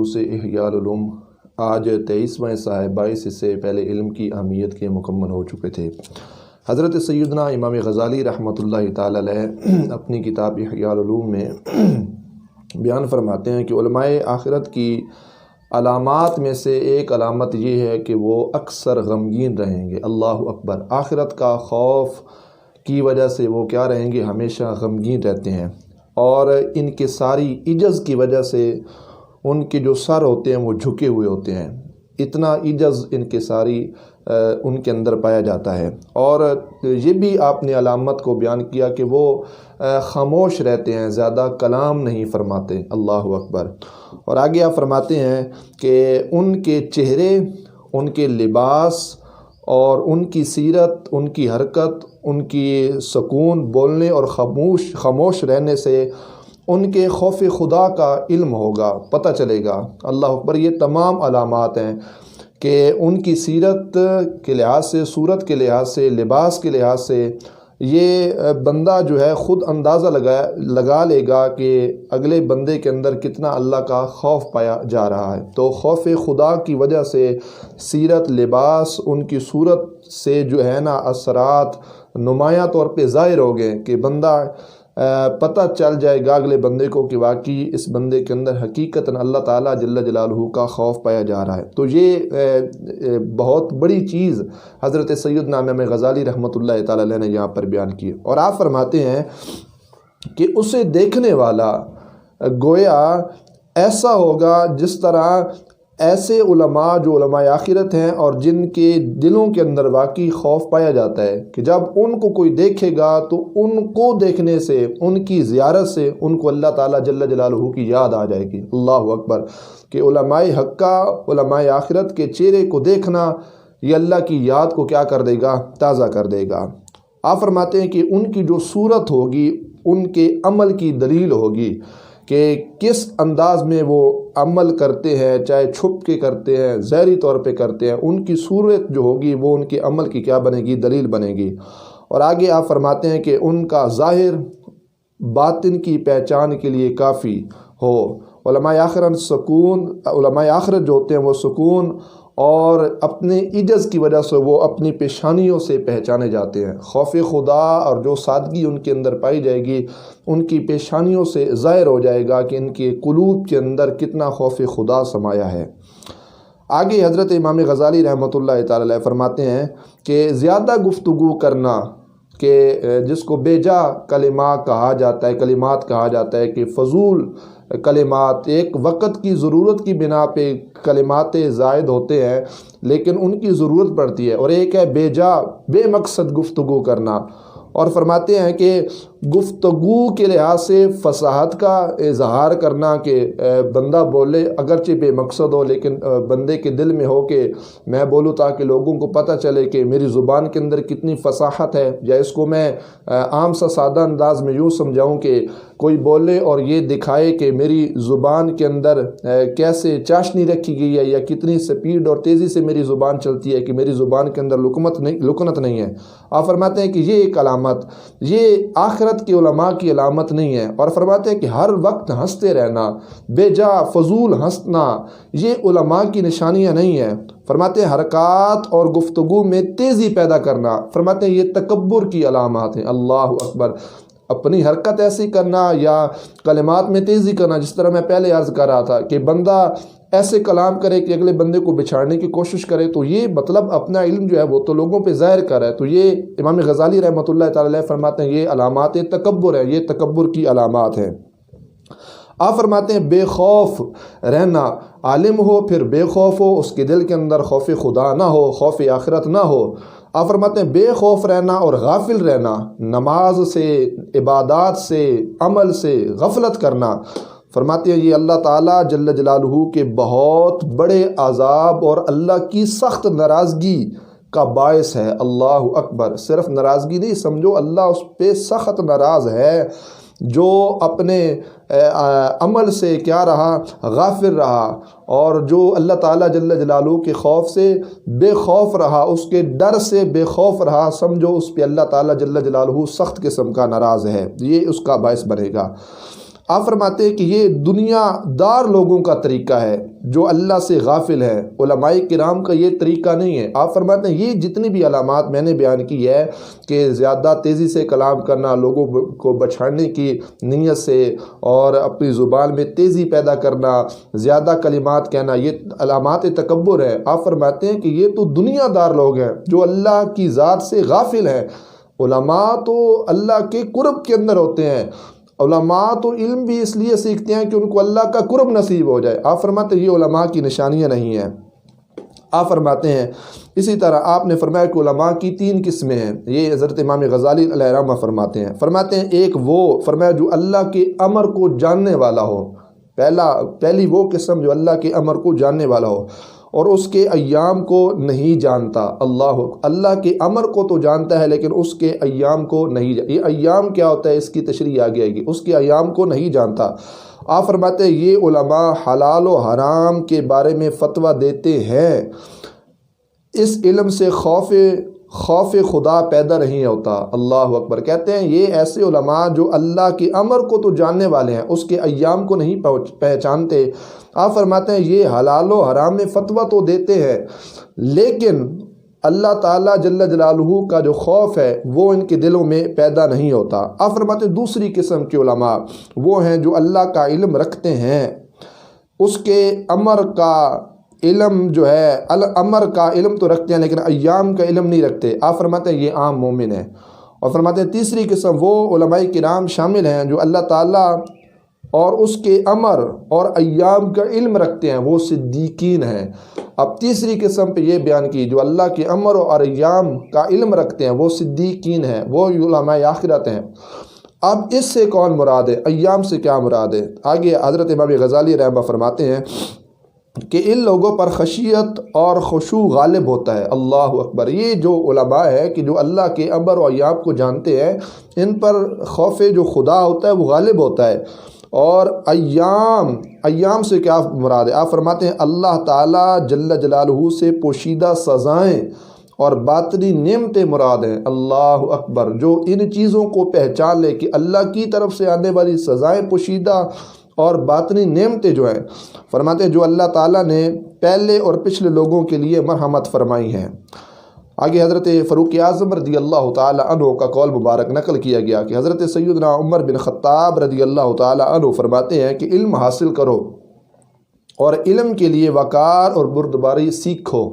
دروس احیاء-ال-علوم آج 23واں حصہ ہے۔ 22 حصے پہلے علم کی اہمیت کے مکمل ہو چکے تھے۔ حضرت سیدنا امام غزالی رحمۃ اللہ تعالی علیہ اپنی کتاب احیاء-ال-علوم میں بیان فرماتے ہیں کہ علماء آخرت کی علامات میں سے ایک علامت یہ ہے کہ وہ اکثر غمگین رہیں گے۔ اللہ اکبر! آخرت کا خوف کی وجہ سے وہ کیا رہیں گے؟ ہمیشہ غمگین رہتے ہیں، اور ان کے ساری عجز کی وجہ سے ان کے جو سر ہوتے ہیں وہ جھکے ہوئے ہوتے ہیں۔ اتنا عجز ان کے ساری ان کے اندر پایا جاتا ہے۔ اور یہ بھی آپ نے علامت کو بیان کیا کہ وہ خاموش رہتے ہیں، زیادہ کلام نہیں فرماتے۔ اللہ اکبر! اور آگے آپ فرماتے ہیں کہ ان کے چہرے، ان کے لباس اور ان کی سیرت، ان کی حرکت، ان کی سکون بولنے اور خاموش رہنے سے ان کے خوف خدا کا علم ہوگا، پتہ چلے گا۔ اللہ اکبر! یہ تمام علامات ہیں کہ ان کی سیرت کے لحاظ سے، صورت کے لحاظ سے، لباس کے لحاظ سے یہ بندہ جو ہے خود اندازہ لگا لے گا کہ اگلے بندے کے اندر کتنا اللہ کا خوف پایا جا رہا ہے۔ تو خوف خدا کی وجہ سے سیرت، لباس، ان کی صورت سے جو ہے نا اثرات نمایاں طور پہ ظاہر ہو گئے کہ بندہ پتہ چل جائے گا اگلے بندے کو کہ واقعی اس بندے کے اندر حقیقتاً اللہ تعالیٰ جل جلالہ کا خوف پایا جا رہا ہے۔ تو یہ بہت بڑی چیز حضرت سیدنا امام غزالی رحمۃ اللہ تعالیٰ علیہ نے یہاں پر بیان کی، اور آپ فرماتے ہیں کہ اسے دیکھنے والا گویا ایسا ہوگا جس طرح ایسے علماء جو علماء آخرت ہیں اور جن کے دلوں کے اندر واقعی خوف پایا جاتا ہے کہ جب ان کو کوئی دیکھے گا تو ان کو دیکھنے سے، ان کی زیارت سے ان کو اللہ تعالیٰ جل جلالہ کی یاد آ جائے گی۔ اللہ اکبر! کہ علماء حقہ، علماء آخرت کے چہرے کو دیکھنا یہ اللہ کی یاد کو کیا کر دے گا؟ تازہ کر دے گا۔ آپ فرماتے ہیں کہ ان کی جو صورت ہوگی ان کے عمل کی دلیل ہوگی کہ کس انداز میں وہ عمل کرتے ہیں، چاہے چھپ کے کرتے ہیں، ظاہری طور پہ کرتے ہیں، ان کی صورت جو ہوگی وہ ان کے عمل کی کیا بنے گی؟ دلیل بنے گی۔ اور آگے آپ فرماتے ہیں کہ ان کا ظاہر باطن کی پہچان کے لیے کافی ہو۔ علماء آخرت جو ہوتے ہیں وہ سکون اور اپنے عجز کی وجہ سے وہ اپنی پیشانیوں سے پہچانے جاتے ہیں۔ خوف خدا اور جو سادگی ان کے اندر پائی جائے گی ان کی پیشانیوں سے ظاہر ہو جائے گا کہ ان کے قلوب کے اندر کتنا خوف خدا سمایا ہے۔ آگے حضرت امام غزالی رحمۃ اللہ تعالی علیہ فرماتے ہیں کہ زیادہ گفتگو کرنا، کہ جس کو بے جا کلمات کہا جاتا ہے کہ فضول کلمات، ایک وقت کی ضرورت کی بنا پہ کلمات زائد ہوتے ہیں لیکن ان کی ضرورت پڑتی ہے، اور ایک ہے بے جا بے مقصد گفتگو کرنا۔ اور فرماتے ہیں کہ گفتگو کے لحاظ سے فصاحت کا اظہار کرنا کہ بندہ بولے اگرچہ بے مقصد ہو لیکن بندے کے دل میں ہو کہ میں بولوں تاکہ لوگوں کو پتہ چلے کہ میری زبان کے اندر کتنی فصاحت ہے، یا اس کو میں عام سا سادہ انداز میں یوں سمجھاؤں کہ کوئی بولے اور یہ دکھائے کہ میری زبان کے اندر کیسے چاشنی رکھی گئی ہے، یا کتنی سپیڈ اور تیزی سے میری زبان چلتی ہے، کہ میری زبان کے اندر لکنت نہیں ہے۔ آپ فرماتے ہیں کہ یہ ایک علامت، یہ آخرت کے علماء کی علامت نہیں ہے۔ اور فرماتے ہیں کہ ہر وقت ہنستے رہنا، بے جا فضول ہنسنا، یہ علماء کی نشانیاں نہیں ہیں۔ فرماتے ہیں حرکات اور گفتگو میں تیزی پیدا کرنا، فرماتے ہیں یہ تکبر کی علامات ہیں۔ اللہ اکبر! اپنی حرکت ایسی کرنا یا کلمات میں تیزی کرنا، جس طرح میں پہلے عرض کر رہا تھا کہ بندہ ایسے کلام کرے کہ اگلے بندے کو بچھاڑنے کی کوشش کرے، تو یہ مطلب اپنا علم جو ہے وہ تو لوگوں پہ ظاہر کر رہا ہے۔ تو یہ امام غزالی رحمۃ اللہ تعالی علیہ فرماتے ہیں یہ علامات تکبر ہیں، یہ تکبر کی علامات ہیں۔ آپ فرماتے ہیں بے خوف رہنا، عالم ہو پھر بے خوف ہو، اس کے دل کے اندر خوف خدا نہ ہو، خوف آخرت نہ ہو۔ آپ فرماتے ہیں بے خوف رہنا اور غافل رہنا، نماز سے، عبادات سے، عمل سے غفلت کرنا۔ فرماتے ہیں یہ اللہ تعالیٰ جل جلالہ کے بہت بڑے عذاب اور اللہ کی سخت ناراضگی کا باعث ہے۔ اللہ اکبر! صرف ناراضگی نہیں، سمجھو اللہ اس پہ سخت ناراض ہے جو اپنے عمل سے کیا رہا؟ غافل رہا، اور جو اللہ تعالیٰ جل جلالہ کے خوف سے بے خوف رہا، اس کے ڈر سے بے خوف رہا، سمجھو اس پہ اللہ تعالیٰ جل جلالہ سخت قسم کا ناراض ہے، یہ اس کا باعث بنے گا۔ آپ فرماتے ہیں کہ یہ دنیا دار لوگوں کا طریقہ ہے جو اللہ سے غافل ہیں، علماء کرام کا یہ طریقہ نہیں ہے۔ آپ فرماتے ہیں یہ جتنی بھی علامات میں نے بیان کی ہے کہ زیادہ تیزی سے کلام کرنا، لوگوں کو بچھاڑنے کی نیت سے، اور اپنی زبان میں تیزی پیدا کرنا، زیادہ کلمات کہنا، یہ علامات تکبر ہے۔ آپ فرماتے ہیں کہ یہ تو دنیا دار لوگ ہیں جو اللہ کی ذات سے غافل ہیں۔ علماء تو اللہ کے قرب کے اندر ہوتے ہیں، علماء تو علم بھی اس لیے سیکھتے ہیں کہ ان کو اللہ کا قرب نصیب ہو جائے۔ آپ فرماتے ہیں یہ علماء کی نشانیاں نہیں ہیں۔ آپ فرماتے ہیں اسی طرح آپ نے فرمایا کہ علماء کی 3 قسمیں ہیں، یہ حضرت امام غزالی علیہ الرحمہ فرماتے ہیں۔ فرماتے ہیں ایک وہ فرمایا جو اللہ کے امر کو جاننے والا ہو، پہلی وہ قسم جو اللہ کے امر کو جاننے والا ہو اور اس کے ایام کو نہیں جانتا۔ اللہ کے امر کو تو جانتا ہے لیکن اس کے ایام کو نہیں جانتا۔ یہ ایام کیا ہوتا ہے اس کی تشریح آگے آئے گی، اس کے ایام کو نہیں جانتا۔ آپ فرماتے ہیں یہ علماء حلال و حرام کے بارے میں فتویٰ دیتے ہیں، اس علم سے خوف خدا پیدا نہیں ہوتا۔ اللہ اکبر۔ کہتے ہیں یہ ایسے علماء جو اللہ کے امر کو تو جاننے والے ہیں، اس کے ایام کو نہیں پہچانتے۔ آپ فرماتے ہیں یہ حلال و حرام میں فتویٰ تو دیتے ہیں لیکن اللہ تعالیٰ جل جلالہ کا جو خوف ہے وہ ان کے دلوں میں پیدا نہیں ہوتا۔ آپ فرماتے ہیں دوسری قسم کے علماء وہ ہیں جو اللہ کا علم رکھتے ہیں، اس کے امر کا علم جو ہے، امر کا علم تو رکھتے ہیں لیکن ایام کا علم نہیں رکھتے۔ آپ فرماتے ہیں یہ عام مومن ہے۔ اور فرماتے ہیں تیسری قسم وہ علماء کرام شامل ہیں جو اللہ تعالیٰ اور اس کے امر اور ایام کا علم رکھتے ہیں، وہ صدیقین ہیں۔ اب تیسری قسم پہ یہ بیان کی جو اللہ کے امر اور ایام کا علم رکھتے ہیں وہ صدیقین ہیں، وہ علماء آخرت ہیں۔ اب اس سے کون مراد ہے؟ ایام سے کیا مراد ہے؟ آگے حضرت امام غزالی رحمہ فرماتے ہیں کہ ان لوگوں پر خشیت اور خشوع غالب ہوتا ہے۔ اللہ اکبر۔ یہ جو علماء ہے کہ جو اللہ کے امر و ایام کو جانتے ہیں، ان پر خوف جو خدا ہوتا ہے وہ غالب ہوتا ہے۔ اور ایام سے کیا مراد ہے؟ آپ فرماتے ہیں اللہ تعالیٰ جل جلالہ سے پوشیدہ سزائیں اور باطنی نعمتیں مراد ہیں۔ اللہ اکبر۔ جو ان چیزوں کو پہچان لے کہ اللہ کی طرف سے آنے والی سزائیں پوشیدہ اور باطنی نعمتیں جو ہیں، فرماتے ہیں جو اللہ تعالیٰ نے پہلے اور پچھلے لوگوں کے لیے مرحمت فرمائی ہیں۔ آگے حضرت فاروق اعظم رضی اللہ تعالی عنہ کا قول مبارک نقل کیا گیا کہ حضرت سیدنا عمر بن خطاب رضی اللہ تعالی عنہ فرماتے ہیں کہ علم حاصل کرو اور علم کے لیے وقار اور بردباری سیکھو۔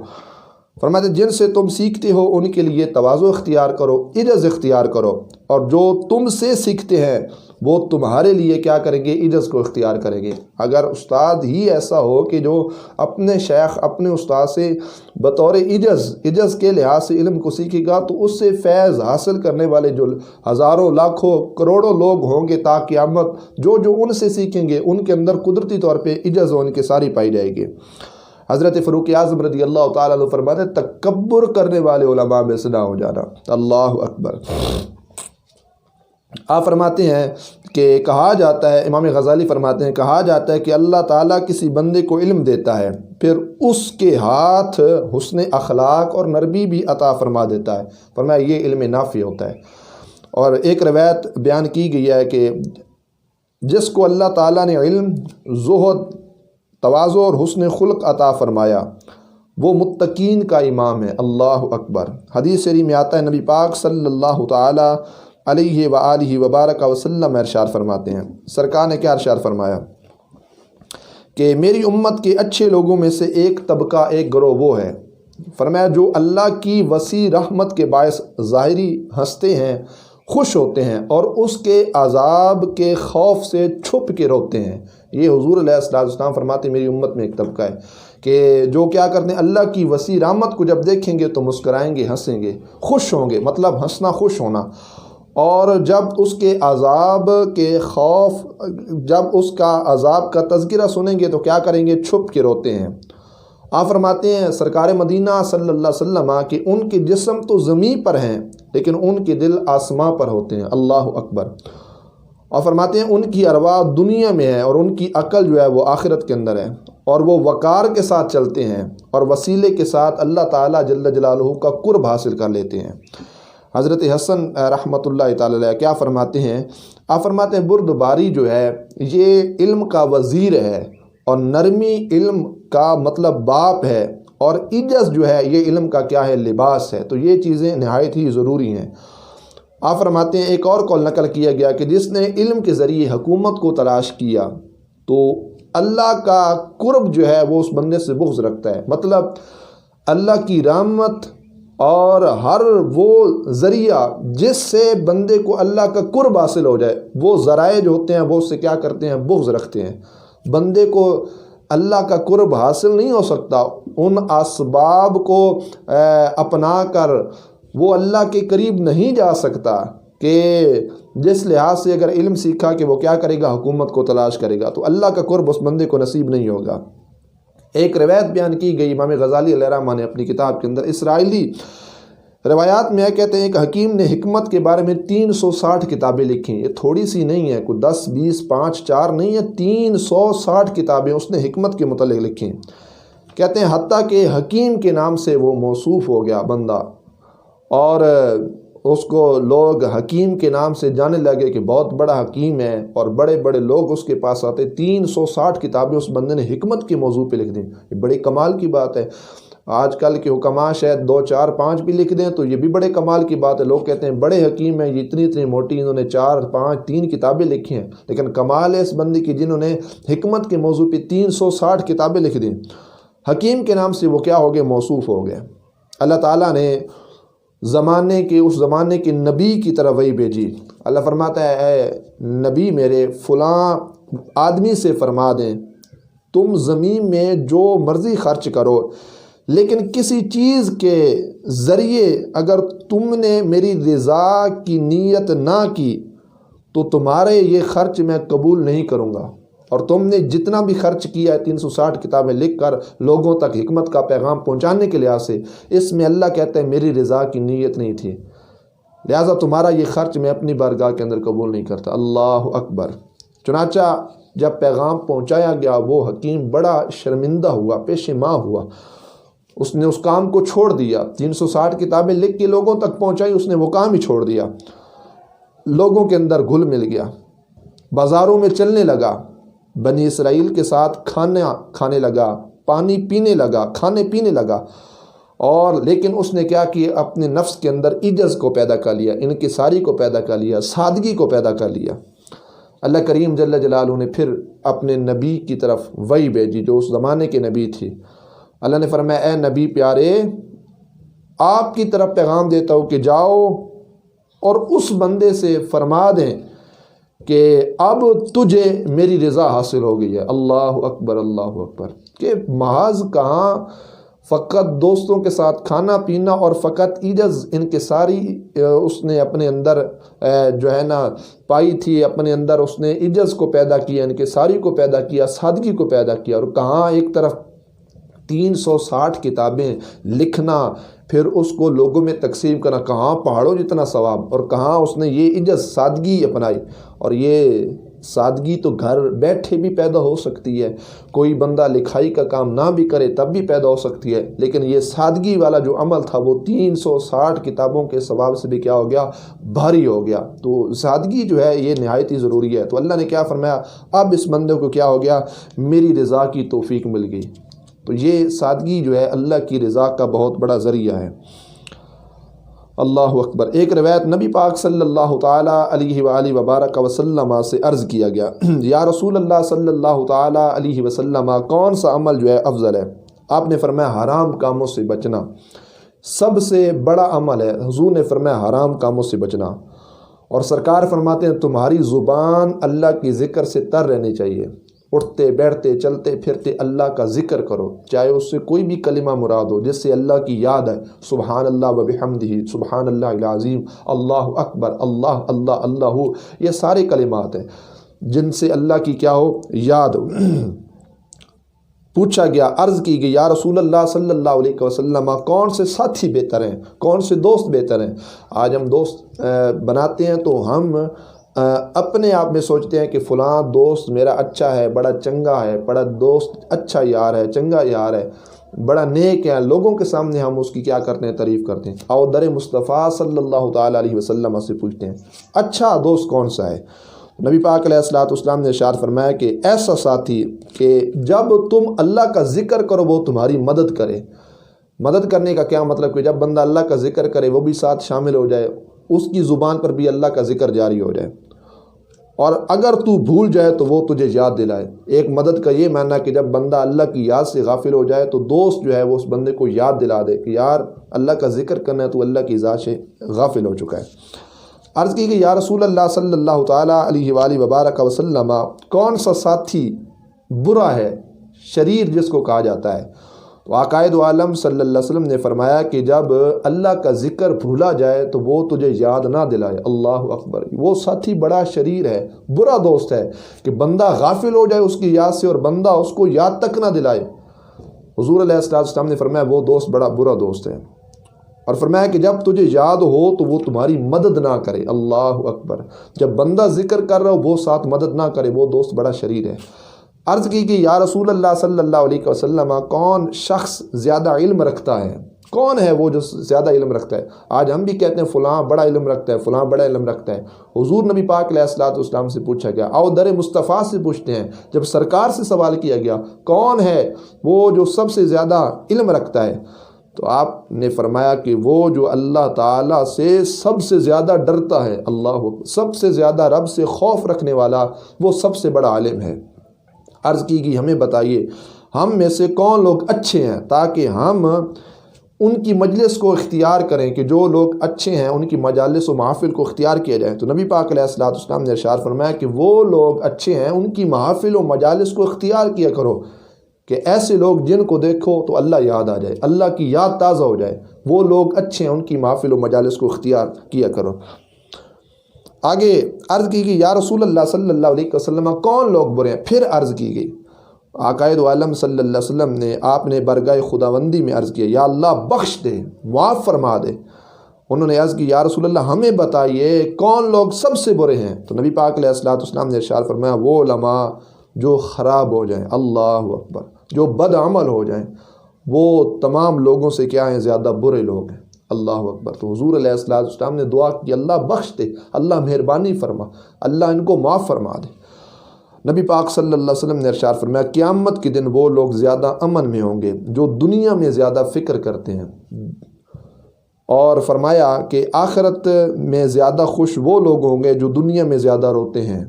فرماتے ہیں جن سے تم سیکھتے ہو ان کے لیے تواضع اختیار کرو، عجز اختیار کرو، اور جو تم سے سیکھتے ہیں وہ تمہارے لیے کیا کریں گے؟ عجز کو اختیار کریں گے۔ اگر استاد ہی ایسا ہو کہ جو اپنے شیخ اپنے استاد سے بطور عجز کے لحاظ سے علم کو سیکھے گا تو اس سے فیض حاصل کرنے والے جو ہزاروں لاکھوں کروڑوں لوگ ہوں گے تا قیامت، جو ان سے سیکھیں گے ان کے اندر قدرتی طور پہ عجز ان کے ساری پائی جائے گی۔ حضرت فاروق اعظم رضی اللہ تعالیٰ عنہ فرماتے ہیں تکبر کرنے والے علماء میں سے نہ ہو جانا۔ اللہ اکبر۔ آپ فرماتے ہیں کہ کہا جاتا ہے، امام غزالی فرماتے ہیں کہا جاتا ہے کہ اللہ تعالیٰ کسی بندے کو علم دیتا ہے پھر اس کے ہاتھ حسن اخلاق اور نرمی بھی عطا فرما دیتا ہے۔ فرمایا یہ علم نافع ہوتا ہے۔ اور ایک روایت بیان کی گئی ہے کہ جس کو اللہ تعالیٰ نے علم، زہد، تواضع اور حسن خلق عطا فرمایا وہ متقین کا امام ہے۔ اللہ اکبر۔ حدیث شریف میں آتا ہے نبی پاک صلی اللہ تعالی علیہ وآلہ وبارک وسلم ارشاد فرماتے ہیں، سرکار نے کیا ارشاد فرمایا کہ میری امت کے اچھے لوگوں میں سے ایک طبقہ، ایک گروہ وہ ہے، فرمایا جو اللہ کی وسیع رحمت کے باعث ظاہری ہنستے ہیں، خوش ہوتے ہیں اور اس کے عذاب کے خوف سے چھپ کے روتے ہیں۔ یہ حضور علیہ السلام فرماتے ہیں میری امت میں ایک طبقہ ہے کہ جو کیا کرتے ہیں اللہ کی وسیع رحمت کو جب دیکھیں گے تو مسکرائیں گے، ہنسیں گے، خوش ہوں گے، مطلب ہنسنا خوش ہونا، اور جب اس کے عذاب کے خوف، جب اس کا عذاب کا تذکرہ سنیں گے تو کیا کریں گے؟ چھپ کے روتے ہیں۔ آپ فرماتے ہیں سرکار مدینہ صلی اللہ علیہ وسلم کہ ان کے جسم تو زمین پر ہیں لیکن ان کے دل آسماں پر ہوتے ہیں۔ اللہ اکبر۔ اور فرماتے ہیں ان کی ارواح دنیا میں ہے اور ان کی عقل جو ہے وہ آخرت کے اندر ہے، اور وہ وقار کے ساتھ چلتے ہیں اور وسیلے کے ساتھ اللہ تعالیٰ جل جلالہ کا قرب حاصل کر لیتے ہیں۔ حضرت حسن رحمۃ اللہ تعالی علیہ کیا فرماتے ہیں آپ فرماتے ہیں بردباری جو ہے یہ علم کا وزیر ہے، اور نرمی علم کا مطلب باپ ہے، اور عجز جو ہے یہ علم کا کیا ہے؟ لباس ہے۔ تو یہ چیزیں نہایت ہی ضروری ہیں۔ آپ فرماتے ہیں ایک اور قول نقل کیا گیا کہ جس نے علم کے ذریعے حکومت کو تلاش کیا تو اللہ کا قرب جو ہے وہ اس بندے سے بغض رکھتا ہے۔ مطلب اللہ کی رحمت اور ہر وہ ذریعہ جس سے بندے کو اللہ کا قرب حاصل ہو جائے، وہ ذرائع جو ہوتے ہیں وہ اس سے کیا کرتے ہیں؟ بغض رکھتے ہیں۔ بندے کو اللہ کا قرب حاصل نہیں ہو سکتا ان اسباب کو اپنا کر، وہ اللہ کے قریب نہیں جا سکتا کہ جس لحاظ سے اگر علم سیکھا کہ وہ کیا کرے گا؟ حکومت کو تلاش کرے گا، تو اللہ کا قرب اس بندے کو نصیب نہیں ہوگا۔ ایک روایت بیان کی گئی امام غزالی علیہ الرحمہ نے اپنی کتاب کے اندر، اسرائیلی روایات میں کہتے ہیں کہ حکیم نے حکمت کے بارے میں 360 کتابیں لکھی۔ یہ تھوڑی سی نہیں ہے، کوئی 10 20 5 4 نہیں ہے، 360 کتابیں اس نے حکمت کے متعلق لکھی۔ کہتے ہیں حتیٰ کہ حکیم کے نام سے وہ موصوف ہو گیا بندہ، اور اس کو لوگ حکیم کے نام سے جانے لگے کہ بہت بڑا حکیم ہے، اور بڑے بڑے لوگ اس کے پاس آتے۔ 360 کتابیں اس بندے نے حکمت کے موضوع پہ لکھ دیں۔ یہ بڑے کمال کی بات ہے۔ آج کل کے حکماء شاید 2 4 5 بھی لکھ دیں تو یہ بھی بڑے کمال کی بات ہے۔ لوگ کہتے ہیں بڑے حکیم ہیں، یہ اتنی موٹی، انہوں نے 4 5 3 کتابیں لکھی ہیں، لیکن کمال ہے اس بندے کی جنہوں نے حکمت کے موضوع پہ 360 کتابیں لکھ دیں۔ حکیم کے نام سے وہ کیا ہو گئے؟ موصوف ہو گئے۔ اللہ تعالیٰ نے اس زمانے کے نبی کی طرف وحی بھیجی۔ اللہ فرماتا ہے اے نبی میرے، فلاں آدمی سے فرما دیں تم زمین میں جو مرضی خرچ کرو، لیکن کسی چیز کے ذریعے اگر تم نے میری رضا کی نیت نہ کی تو تمہارے یہ خرچ میں قبول نہیں کروں گا۔ اور تم نے جتنا بھی خرچ کیا ہے 360 کتابیں لکھ کر لوگوں تک حکمت کا پیغام پہنچانے کے لحاظ سے، اس میں اللہ کہتا ہے میری رضا کی نیت نہیں تھی، لہٰذا تمہارا یہ خرچ میں اپنی بارگاہ کے اندر قبول نہیں کرتا۔ اللہ اکبر۔ چنانچہ جب پیغام پہنچایا گیا وہ حکیم بڑا شرمندہ ہوا، پیشیماں ہوا، اس نے اس کام کو چھوڑ دیا۔ 360 کتابیں لکھ کے لوگوں تک پہنچائی، اس نے وہ کام ہی چھوڑ دیا۔ لوگوں کے اندر گھل مل گیا، بازاروں میں چلنے لگا، بنی اسرائیل کے ساتھ کھانا کھانے لگا، پانی پینے لگا، کھانے پینے لگا، اور لیکن اس نے کیا کیا؟ اپنے نفس کے اندر عجز کو پیدا کر لیا، انکساری کو پیدا کر لیا، سادگی کو پیدا کر لیا۔ اللہ کریم جل جلالہ نے پھر اپنے نبی کی طرف وحی بھیجی جو اس زمانے کے نبی تھی۔ اللہ نے فرمایا اے نبی پیارے، آپ کی طرف پیغام دیتا ہوں کہ جاؤ اور اس بندے سے فرما دیں کہ اب تجھے میری رضا حاصل ہو گئی ہے۔ اللہ اکبر، اللہ اکبر۔ کہ محض کہاں فقط دوستوں کے ساتھ کھانا پینا اور فقط عجز انکساری اس نے اپنے اندر جو ہے نا پائی تھی، اپنے اندر اس نے عجز کو پیدا کیا، انکساری کو پیدا کیا، سادگی کو پیدا کیا، اور کہاں ایک طرف 360 کتابیں لکھنا، پھر اس کو لوگوں میں تقسیم کرنا، کہاں پہاڑوں جتنا ثواب، اور کہاں اس نے یہ عجز سادگی اپنائی۔ اور یہ سادگی تو گھر بیٹھے بھی پیدا ہو سکتی ہے، کوئی بندہ لکھائی کا کام نہ بھی کرے تب بھی پیدا ہو سکتی ہے، لیکن یہ سادگی والا جو عمل تھا وہ 360 کتابوں کے ثواب سے بھی کیا ہو گیا؟ بھاری ہو گیا۔ تو سادگی جو ہے یہ نہایت ہی ضروری ہے۔ تو اللہ نے کیا فرمایا؟ اب اس بندے کو کیا ہو گیا؟ میری رضا کی توفیق مل گئی۔ تو یہ سادگی جو ہے اللہ کی رضا کا بہت بڑا ذریعہ ہے۔ اللہ اکبر۔ ایک روایت نبی پاک صلی اللہ تعالیٰ علیہ وآلہ وبارک وسلم سے عرض کیا گیا، یا رسول اللہ صلی اللہ تعالیٰ علیہ وسلم، کون سا عمل جو ہے افضل ہے؟ آپ نے فرمایا حرام کاموں سے بچنا سب سے بڑا عمل ہے۔ حضور نے فرمایا حرام کاموں سے بچنا، اور سرکار فرماتے ہیں تمہاری زبان اللہ کی ذکر سے تر رہنی چاہیے، اٹھتے بیٹھتے چلتے پھرتے اللہ کا ذکر کرو، چاہے اس سے کوئی بھی کلمہ مراد ہو جس سے اللہ کی یاد ہے، سبحان اللہ و بحمدہ، سبحان اللہ العظیم، اللہ اکبر، اللہ اللہ اللہ، یہ سارے کلمات ہیں جن سے اللہ کی کیا ہو؟ یاد ہو۔ پوچھا گیا، عرض کی گئی، یا رسول اللہ صلی اللہ علیہ وسلم، کون سے ساتھی بہتر ہیں، کون سے دوست بہتر ہیں؟ آج ہم دوست بناتے ہیں تو ہم اپنے آپ میں سوچتے ہیں کہ فلاں دوست میرا اچھا ہے، بڑا چنگا ہے، بڑا دوست اچھا یار ہے، چنگا یار ہے، بڑا نیک ہے، لوگوں کے سامنے ہم اس کی کیا کرتے ہیں؟ تعریف کرتے ہیں۔ اور در مصطفیٰ صلی اللہ تعالیٰ علیہ وسلم سے پوچھتے ہیں اچھا دوست کون سا ہے؟ نبی پاک علیہ الصلوۃ والسلام نے ارشاد فرمایا کہ ایسا ساتھی کہ جب تم اللہ کا ذکر کرو وہ تمہاری مدد کرے۔ مدد کرنے کا کیا مطلب کہ جب بندہ اللہ کا ذکر کرے وہ بھی ساتھ شامل ہو جائے، اس کی زبان پر بھی اللہ کا ذکر جاری ہو جائے، اور اگر تو بھول جائے تو وہ تجھے یاد دلائے۔ ایک مدد کا یہ معنی کہ جب بندہ اللہ کی یاد سے غافل ہو جائے تو دوست جو ہے وہ اس بندے کو یاد دلا دے کہ یار اللہ کا ذکر کرنا ہے، تو اللہ کی ذات سے غافل ہو چکا ہے۔ عرض کی کہ یا رسول اللہ صلی اللہ تعالیٰ علیہ وآلہ وبارک وسلم، کون سا ساتھی برا ہے، شریر جس کو کہا جاتا ہے؟ تو عقائد عالم صلی اللہ علیہ وسلم نے فرمایا کہ جب اللہ کا ذکر بھولا جائے تو وہ تجھے یاد نہ دلائے۔ اللہ اکبر، وہ ساتھی بڑا شریر ہے، برا دوست ہے کہ بندہ غافل ہو جائے اس کی یاد سے اور بندہ اس کو یاد تک نہ دلائے۔ حضور علیہ السلام نے فرمایا وہ دوست بڑا برا دوست ہے، اور فرمایا کہ جب تجھے یاد ہو تو وہ تمہاری مدد نہ کرے۔ اللہ اکبر، جب بندہ ذکر کر رہا ہو وہ ساتھ مدد نہ کرے، وہ دوست بڑا شریر ہے۔ عرض کی کہ یا رسول اللہ صلی اللہ علیہ وسلم، کون شخص زیادہ علم رکھتا ہے؟ کون ہے وہ جو زیادہ علم رکھتا ہے؟ آج ہم بھی کہتے ہیں فلاں بڑا علم رکھتا ہے، فلاں بڑا علم رکھتا ہے۔ حضور نبی پاک علیہ السلام سے پوچھا گیا، آؤ در مصطفیٰ سے پوچھتے ہیں، جب سرکار سے سوال کیا گیا کون ہے وہ جو سب سے زیادہ علم رکھتا ہے، تو آپ نے فرمایا کہ وہ جو اللہ تعالیٰ سے سب سے زیادہ ڈرتا ہے، اللہ سب سے زیادہ رب سے خوف رکھنے والا، وہ سب سے بڑا عالم ہے۔ عرض کی کہ ہمیں بتائیے ہم میں سے کون لوگ اچھے ہیں تاکہ ہم ان کی مجلس کو اختیار کریں، کہ جو لوگ اچھے ہیں ان کی مجالس و محافل کو اختیار کیا جائے۔ تو نبی پاک علیہ السلام نے ارشاد فرمایا کہ وہ لوگ اچھے ہیں ان کی محافل و مجالس کو اختیار کیا کرو، کہ ایسے لوگ جن کو دیکھو تو اللہ یاد آ جائے، اللہ کی یاد تازہ ہو جائے۔ وہ لوگ اچھے ہیں ان کی محافل و مجالس کو اختیار کیا کرو۔ آگے عرض کی گئی یا رسول اللہ صلی اللہ علیہ وسلم، کون لوگ برے ہیں؟ پھر عرض کی گئی، عقائد عالم صلی اللہ علیہ وسلم نے آپ نے برگاہ خداوندی میں عرض کیا یا اللہ بخش دے، معاف فرما دے۔ انہوں نے عرض کی یا رسول اللہ ہمیں بتائیے کون لوگ سب سے برے ہیں؟ تو نبی پاک علیہ السلام نے ارشاد فرمایا وہ علماء جو خراب ہو جائیں، اللہ اکبر، جو بد عمل ہو جائیں، وہ تمام لوگوں سے کیا ہیں؟ زیادہ برے لوگ ہیں۔ اللہ اکبر۔ تو حضور علیہ السلام نے دعا کی اللہ بخش دے، اللہ مہربانی فرما، اللہ ان کو معاف فرما دے۔ نبی پاک صلی اللہ علیہ وسلم نے ارشاد فرمایا قیامت کے دن وہ لوگ زیادہ امن میں ہوں گے جو دنیا میں زیادہ فکر کرتے ہیں، اور فرمایا کہ آخرت میں زیادہ خوش وہ لوگ ہوں گے جو دنیا میں زیادہ روتے ہیں۔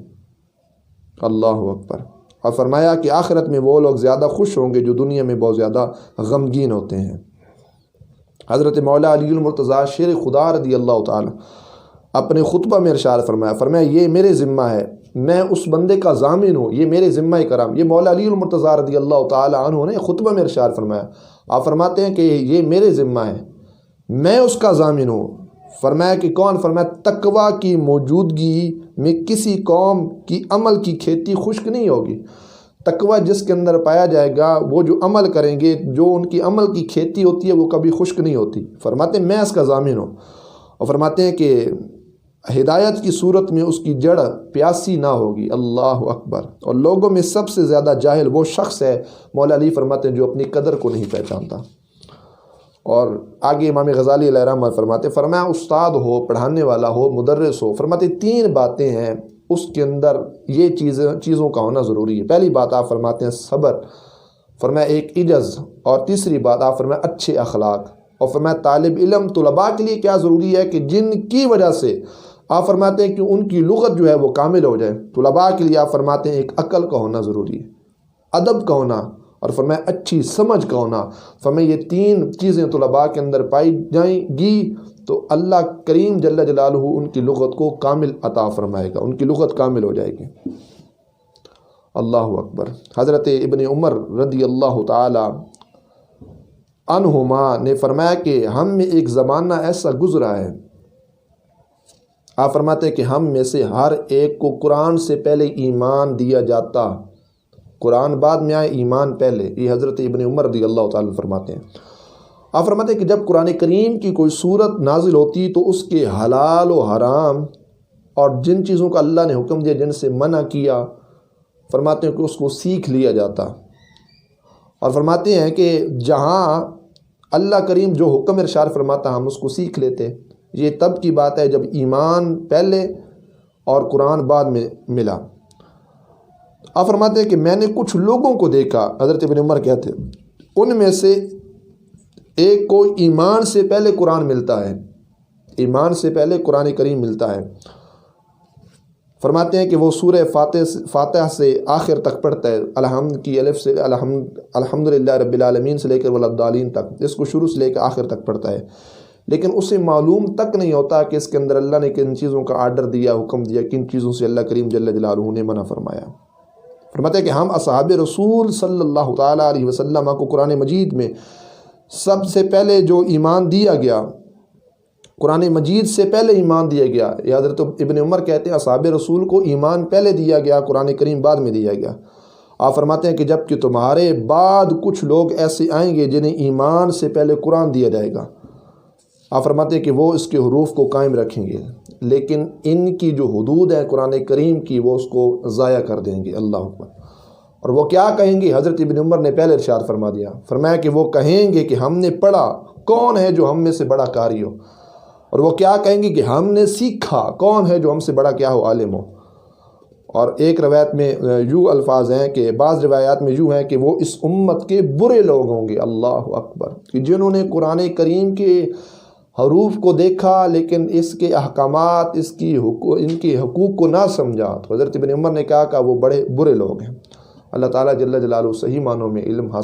اللہ اکبر۔ اور فرمایا کہ آخرت میں وہ لوگ زیادہ خوش ہوں گے جو دنیا میں بہت زیادہ غمگین ہوتے ہیں۔ حضرت مولا علی المرتضیٰ شیر خدا رضی اللہ تعالی اپنے خطبہ میں ارشاد فرمایا یہ میرے ذمہ ہے، میں اس بندے کا ضامن ہوں، یہ میرے ذمہ کرام۔ یہ مولا علی المرتضیٰ رضی اللہ تعالی عنہ نے خطبہ میں ارشاد فرمایا، آپ فرماتے ہیں کہ یہ میرے ذمہ ہے، میں اس کا ضامن ہوں۔ فرمایا کہ کون؟ فرمایا تقویٰ کی موجودگی میں کسی قوم کی عمل کی کھیتی خشک نہیں ہوگی۔ تقویٰ جس کے اندر پایا جائے گا، وہ جو عمل کریں گے، جو ان کی عمل کی کھیتی ہوتی ہے وہ کبھی خشک نہیں ہوتی۔ فرماتے ہیں میں اس کا ضامن ہوں، اور فرماتے ہیں کہ ہدایت کی صورت میں اس کی جڑ پیاسی نہ ہوگی۔ اللہ اکبر۔ اور لوگوں میں سب سے زیادہ جاہل وہ شخص ہے، مولا علی فرماتے ہیں، جو اپنی قدر کو نہیں پہچانتا۔ اور آگے امام غزالی علیہ رحمہ فرمایا استاد ہو، پڑھانے والا ہو، مدرس ہو، فرماتے تین باتیں ہیں اس کے اندر یہ چیزوں کا ہونا ضروری ہے۔ پہلی بات آپ فرماتے ہیں صبر، فرمایا ایک عجز، اور تیسری بات آپ فرمایا اچھے اخلاق، اور فرمایا طالب علم طلباء کے لیے کیا ضروری ہے کہ جن کی وجہ سے آپ فرماتے ہیں کہ ان کی لغت جو ہے وہ کامل ہو جائے۔ طلباء کے لیے آپ فرماتے ہیں ایک عقل کا ہونا ضروری ہے، ادب کا ہونا، اور فرمایا اچھی سمجھ کا ہونا۔ فرمایا یہ تین چیزیں طلباء کے اندر پائی جائیں گی تو اللہ کریم جل جلالہ ان کی لغت کو کامل عطا فرمائے گا، ان کی لغت کامل ہو جائے گی۔ اللہ اکبر۔ حضرت ابن عمر رضی اللہ تعالی عنہما نے فرمایا کہ ہم میں ایک زمانہ ایسا گزرا ہے، آپ فرماتے ہیں کہ ہم میں سے ہر ایک کو قرآن سے پہلے ایمان دیا جاتا، قرآن بعد میں آئے، ایمان پہلے۔ یہ حضرت ابن عمر رضی اللہ تعالیٰ فرماتے ہیں۔ آپ فرماتے ہیں کہ جب قرآن کریم کی کوئی صورت نازل ہوتی تو اس کے حلال و حرام اور جن چیزوں کا اللہ نے حکم دیا، جن سے منع کیا، فرماتے ہیں کہ اس کو سیکھ لیا جاتا، اور فرماتے ہیں کہ جہاں اللہ کریم جو حکم ارشاد فرماتا ہم اس کو سیکھ لیتے۔ یہ تب کی بات ہے جب ایمان پہلے اور قرآن بعد میں ملا۔ آپ فرماتے ہیں کہ میں نے کچھ لوگوں کو دیکھا، حضرت ابن عمر کہتے ہیں، ان میں سے ایک کو ایمان سے پہلے قرآن ملتا ہے، ایمان سے پہلے قرآن کریم ملتا ہے۔ فرماتے ہیں کہ وہ سورہ فاتحہ سے آخر تک پڑھتا ہے، الحمد کی الف سے الحمدللہ رب العالمین سے لے کر والضالین تک، اس کو شروع سے لے کر آخر تک پڑھتا ہے، لیکن اسے معلوم تک نہیں ہوتا کہ اس کے اندر اللہ نے کن چیزوں کا آرڈر دیا، حکم دیا، کن چیزوں سے اللہ کریم جل جلالہ نے منع فرمایا۔ فرماتے ہیں کہ ہم اصحاب رسول صلی اللہ تعالیٰ علیہ وسلم کو قرآن مجید میں سب سے پہلے جو ایمان دیا گیا، قرآن مجید سے پہلے ایمان دیا گیا، یہ حضرت ابن عمر کہتے ہیں اصحاب رسول کو ایمان پہلے دیا گیا، قرآن کریم بعد میں دیا گیا۔ آپ فرماتے ہیں کہ جب کہ تمہارے بعد کچھ لوگ ایسے آئیں گے جنہیں ایمان سے پہلے قرآن دیا جائے گا، آپ فرماتے ہیں کہ وہ اس کے حروف کو قائم رکھیں گے، لیکن ان کی جو حدود ہیں قرآن کریم کی وہ اس کو ضائع کر دیں گے۔ اللہ اکبر۔ اور وہ کیا کہیں گے؟ حضرت ابن عمر نے پہلے ارشاد فرما دیا، فرمایا کہ وہ کہیں گے کہ ہم نے پڑھا، کون ہے جو ہم میں سے بڑا قاری ہو؟ اور وہ کیا کہیں گے کہ ہم نے سیکھا، کون ہے جو ہم سے بڑا کیا ہو عالم ہو؟ اور ایک روایت میں یوں الفاظ ہیں کہ بعض روایات میں یوں ہیں کہ وہ اس امت کے برے لوگ ہوں گے، اللہ اکبر، کہ جنہوں نے قرآن کریم کے حروف کو دیکھا لیکن اس کے احکامات، ان کے حقوق کو نہ سمجھا۔ تو حضرت ابن عمر نے کہا کہ وہ بڑے برے لوگ ہیں۔ اللہ تعالیٰ جل جلالہ صحیح معنوں میں علم حاصل